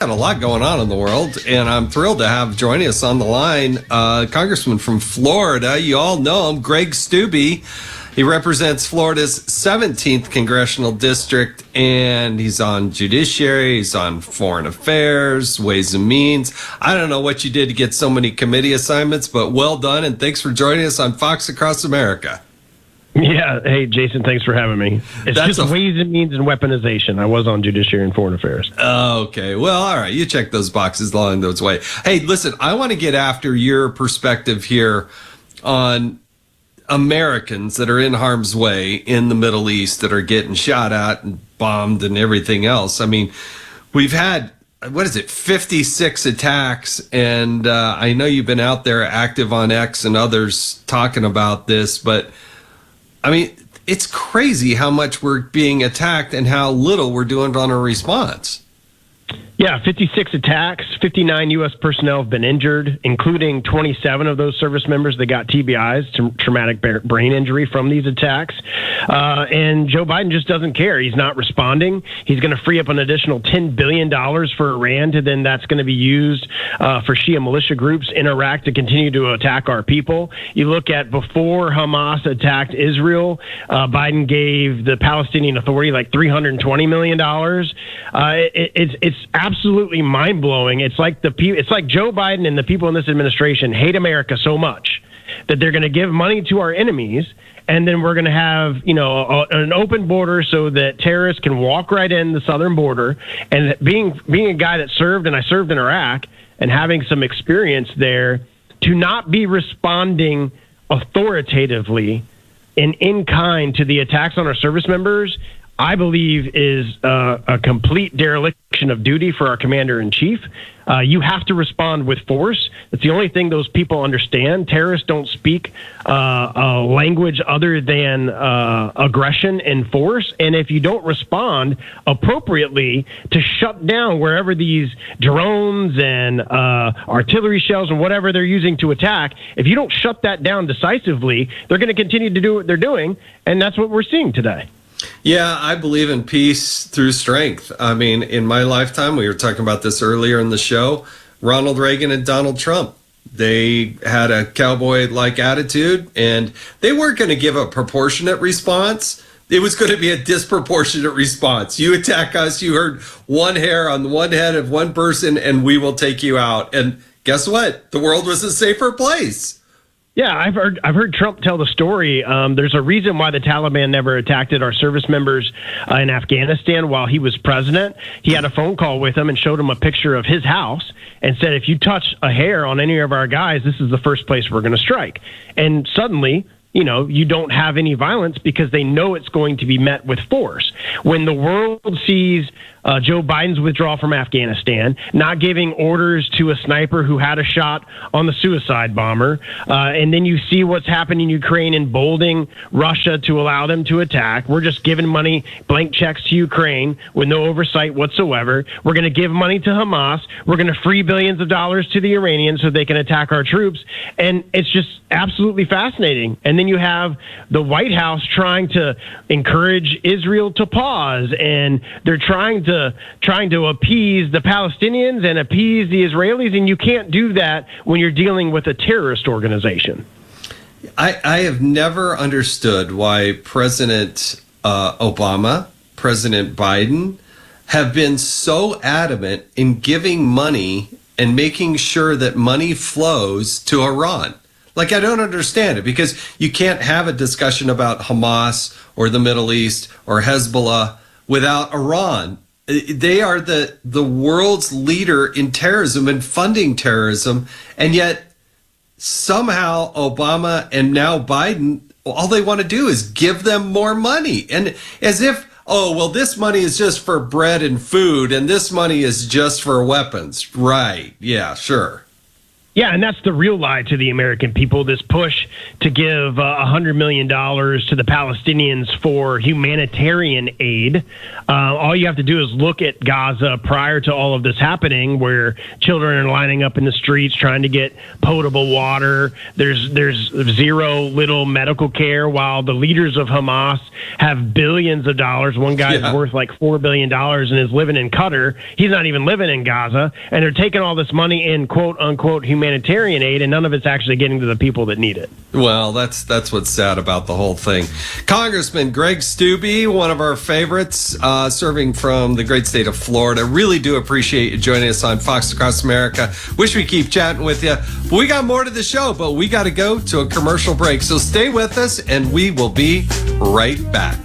got a lot going on in the world, and I'm thrilled to have joining us on the line Congressman from Florida. You all know him, Greg Steube. He represents Florida's 17th congressional district, and he's on Judiciary, he's on Foreign Affairs, Ways and Means. I don't know what you did to get so many committee assignments, but well done, and thanks for joining us on Fox Across America. Yeah. Hey, Jason, thanks for having me. It's just Ways and Means and Weaponization. I was on Judiciary and Foreign Affairs. Okay. Well, all right. You check those boxes along those way. Hey, listen, I want to get after your perspective here on Americans that are in harm's way in the Middle East that are getting shot at and bombed and everything else. I mean, we've had, 56 attacks. And I know you've been out there active on X and others talking about this, but I mean, it's crazy how much we're being attacked and how little we're doing on a response. Yeah, 56 attacks, 59 U.S. personnel have been injured, including 27 of those service members that got TBIs, traumatic brain injury, from these attacks. And Joe Biden just doesn't care. He's not responding. He's going to free up an additional $10 billion for Iran, and then that's going to be used for Shia militia groups in Iraq to continue to attack our people. You look at before Hamas attacked Israel, Biden gave the Palestinian Authority like $320 million. It's absolutely mind-blowing. It's like Joe Biden and the people in this administration hate America so much that they're going to give money to our enemies, and then we're going to have, an open border so that terrorists can walk right in the southern border. And being a guy that served, and I served in Iraq, and having some experience there, to not be responding authoritatively and in kind to the attacks on our service members, I believe is a complete dereliction of duty for our commander-in-chief. You have to respond with force. It's the only thing those people understand. Terrorists don't speak a language other than aggression and force. And if you don't respond appropriately to shut down wherever these drones and artillery shells and whatever they're using to attack, if you don't shut that down decisively, they're going to continue to do what they're doing. And that's what we're seeing today. Yeah, I believe in peace through strength. I mean, in my lifetime, we were talking about this earlier in the show, Ronald Reagan and Donald Trump, they had a cowboy-like attitude, and they weren't going to give a proportionate response. It was going to be a disproportionate response. You attack us, you hurt one hair on one head of one person, and we will take you out. And guess what? The world was a safer place. Yeah, I've heard Trump tell the story. There's a reason why the Taliban never attacked our service members in Afghanistan while he was president. He had a phone call with them and showed them a picture of his house and said, if you touch a hair on any of our guys, this is the first place we're going to strike. And suddenly, you don't have any violence because they know it's going to be met with force. When the world sees Joe Biden's withdrawal from Afghanistan, not giving orders to a sniper who had a shot on the suicide bomber, and then you see what's happening in Ukraine, emboldening Russia to allow them to attack. We're just giving money, blank checks to Ukraine with no oversight whatsoever. We're going to give money to Hamas. We're going to free billions of dollars to the Iranians so they can attack our troops. And it's just absolutely fascinating. And then you have the White House trying to encourage Israel to pause, and they're trying to appease the Palestinians and appease the Israelis, and you can't do that when you're dealing with a terrorist organization. I have never understood why President Obama, President Biden have been so adamant in giving money and making sure that money flows to Iran. Like, I don't understand it, because you can't have a discussion about Hamas or the Middle East or Hezbollah without Iran. They are the world's leader in terrorism and funding terrorism, and yet somehow Obama and now Biden, all they want to do is give them more money. And as if, this money is just for bread and food, and this money is just for weapons. Right. Yeah, sure. Yeah, and that's the real lie to the American people, this push to give $100 million to the Palestinians for humanitarian aid. All you have to do is look at Gaza prior to all of this happening, where children are lining up in the streets trying to get potable water. There's zero little medical care, while the leaders of Hamas have billions of dollars. One guy's worth like $4 billion and is living in Qatar. He's not even living in Gaza. And they're taking all this money in quote-unquote humanitarian aid, and none of it's actually getting to the people that need it. Well, that's what's sad about the whole thing. Congressman Greg Steube, one of our favorites, serving from the great state of Florida. Really do appreciate you joining us on Fox Across America. Wish we keep chatting with you. We got more to the show, but we got to go to a commercial break. So stay with us, and we will be right back.